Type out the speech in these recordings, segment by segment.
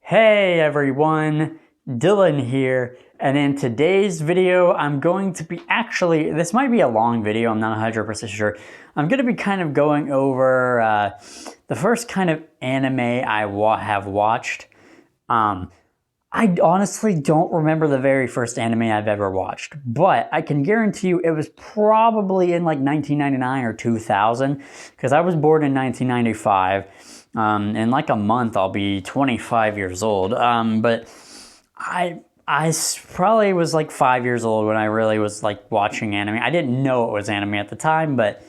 Hey everyone, Dylan here, and in today's video I'm going to be this might be a long video, I'm not 100% sure. I'm going to be kind of going over the first kind of anime I have watched. I honestly don't remember the very first anime I've ever watched, but I can guarantee you it was probably in like 1999 or 2000, because I was born in 1995. In like a month, I'll be 25 years old. But I probably was like 5 years old when I really was like watching anime. I didn't know it was anime at the time, but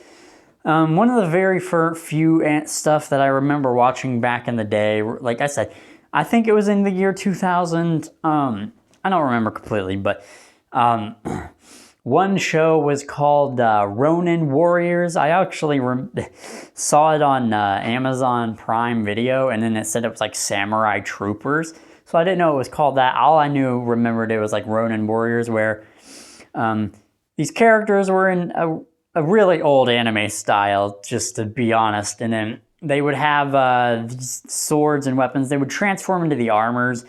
one of the very few stuff that I remember watching back in the day, like I said, I think it was in the year 2000. I don't remember completely, but one show was called Ronin Warriors. I actually saw it on Amazon Prime Video, and then it said it was like Samurai Troopers. So I didn't know it was called that. All I remembered it was like Ronin Warriors, where these characters were in a really old anime style, just to be honest. And then they would have these swords and weapons. They would transform into the armors.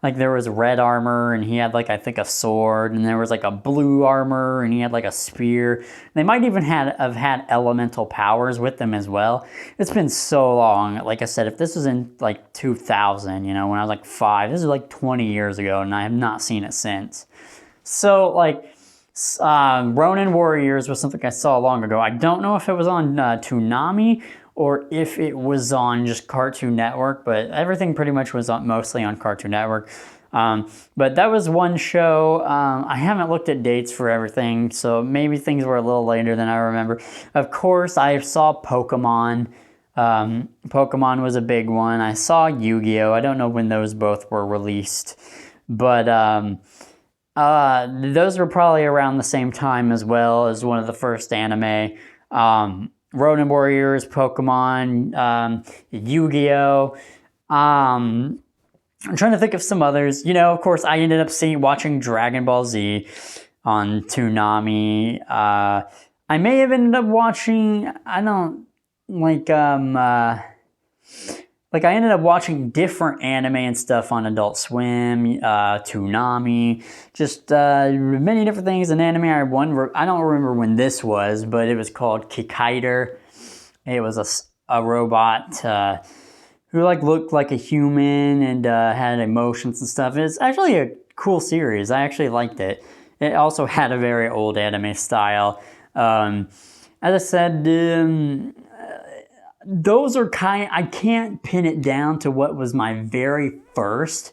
Like there was red armor and he had like, I think, a sword, and there was like a blue armor and he had like a spear. They might even have had elemental powers with them as well. It's been so long. Like I said, if this was in like 2000, when I was like 5, this is like 20 years ago, and I have not seen it since. So like Ronin Warriors was something I saw long ago. I don't know if it was on Toonami or if it was on just Cartoon Network, but everything pretty much was mostly on Cartoon Network. But that was one show. I haven't looked at dates for everything, so maybe things were a little later than I remember. Of course, I saw Pokemon. Pokemon was a big one. I saw Yu-Gi-Oh! I don't know when those both were released, but those were probably around the same time as well as one of the first anime. Ronin Warriors, Pokemon, Yu-Gi-Oh! I'm trying to think of some others. Of course, I ended up watching Dragon Ball Z on Toonami. I may have ended up watching, I ended up watching different anime and stuff on Adult Swim, Toonami, just many different things. An anime I don't remember when this was, but it was called Kikaider. It was a robot who looked like a human and had emotions and stuff. It's actually a cool series. I actually liked it. It also had a very old anime style. As I said, those are I can't pin it down to what was my very first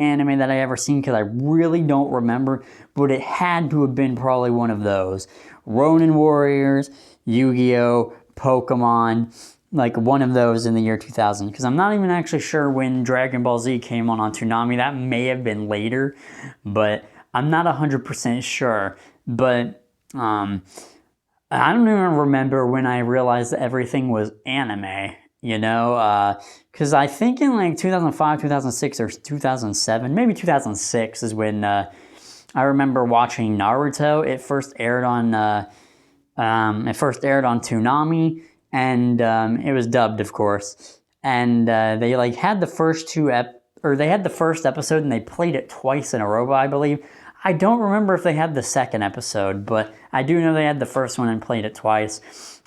anime that I ever seen, because I really don't remember, but it had to have been probably one of those. Ronin Warriors, Yu-Gi-Oh!, Pokemon, like one of those in the year 2000, because I'm not even actually sure when Dragon Ball Z came on Toonami. That may have been later, but I'm not 100% sure. But I don't even remember when I realized that everything was anime, because I think in like 2005, 2006, or 2007, maybe 2006 is when I remember watching Naruto. It first aired on Toonami, and it was dubbed, of course. And they had the first they had the first episode, and they played it twice in a row, I believe. I don't remember if they had the second episode, but I do know they had the first one and played it twice.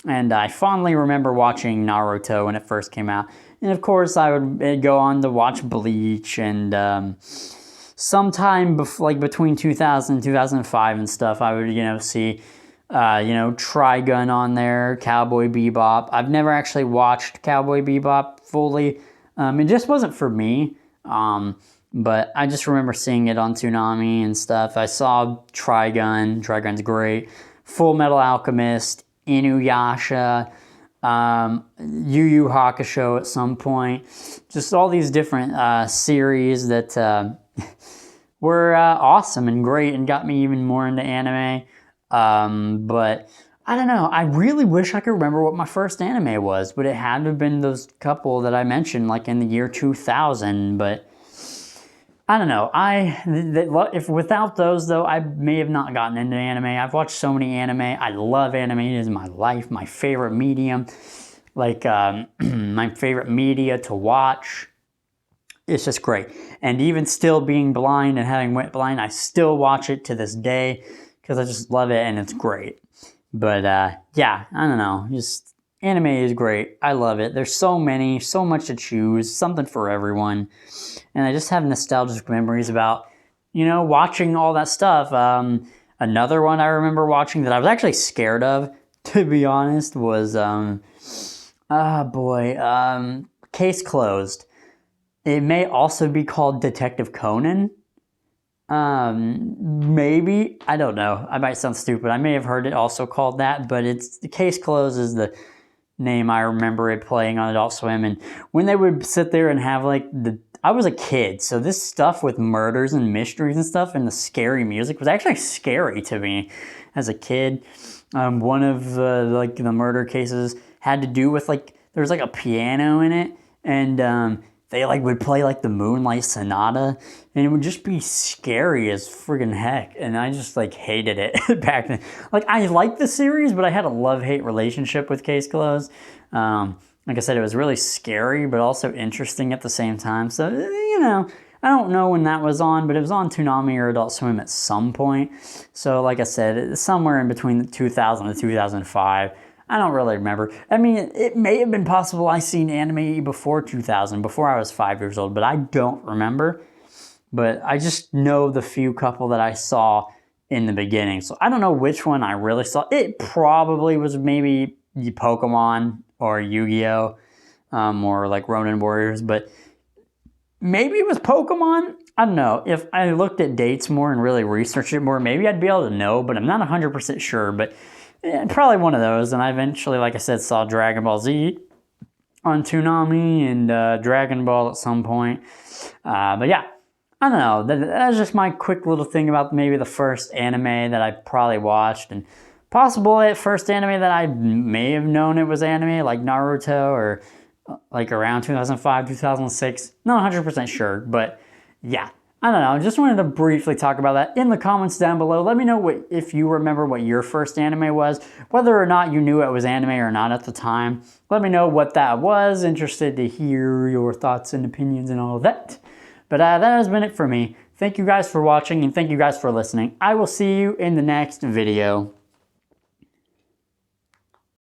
And I fondly remember watching Naruto when it first came out. And of course, I would go on to watch Bleach, and sometime between 2000 and 2005 and stuff, I would, see, Trigun on there, Cowboy Bebop. I've never actually watched Cowboy Bebop fully. It just wasn't for me. But I just remember seeing it on Toonami and stuff. I saw Trigun. Trigun's great. Full Metal Alchemist, Inuyasha, Yu Yu Hakusho at some point. Just all these different series that were awesome and great and got me even more into anime. But I don't know. I really wish I could remember what my first anime was, but it had to have been those couple that I mentioned, like in the year 2000. But I don't know. If without those, though, I may have not gotten into anime. I've watched so many anime. I love anime. It is my life, my favorite medium. My favorite media to watch. it's just great. And even still being blind and having went blind, I still watch it to this day because I just love it and it's great. But yeah, I don't know, just anime is great. I love it. There's so many, so much to choose, something for everyone. And I just have nostalgic memories about, watching all that stuff. Another one I remember watching that I was actually scared of, to be honest, was, Case Closed. It may also be called Detective Conan. Maybe, I don't know. I might sound stupid. I may have heard it also called that, but it's the Case Closed is the name I remember it playing on Adult Swim. And when they would sit there and have I was a kid, so this stuff with murders and mysteries and stuff and the scary music was actually scary to me as a kid. One of the murder cases had to do with there was a piano in it, and they would play the Moonlight Sonata, and it would just be scary as friggin' heck. And I just hated it back then. I liked the series, but I had a love-hate relationship with Case Closed. Like I said, it was really scary, but also interesting at the same time. So, I don't know when that was on, but it was on Toonami or Adult Swim at some point. So, like I said, it's somewhere in between 2000 and 2005. I don't really remember. I mean, it may have been possible I seen anime before 2000, before I was 5 years old, but I don't remember. But I just know the few couple that I saw in the beginning. So I don't know which one I really saw. It probably was maybe Pokemon or Yu-Gi-Oh! Or Ronin Warriors, but maybe it was Pokemon. I don't know. If I looked at dates more and really researched it more, maybe I'd be able to know, but I'm not 100% sure. But probably one of those. And I eventually, like I said, saw Dragon Ball Z on Toonami and Dragon Ball at some point. But yeah, I don't know. That's just my quick little thing about maybe the first anime that I probably watched, and possible first anime that I may have known it was anime, like Naruto or around 2005, 2006. Not 100% sure, but yeah. I don't know. I just wanted to briefly talk about that in the comments down below. Let me know if you remember what your first anime was, whether or not you knew it was anime or not at the time. Let me know what that was. Interested to hear your thoughts and opinions and all of that. But that has been it for me. Thank you guys for watching and thank you guys for listening. I will see you in the next video.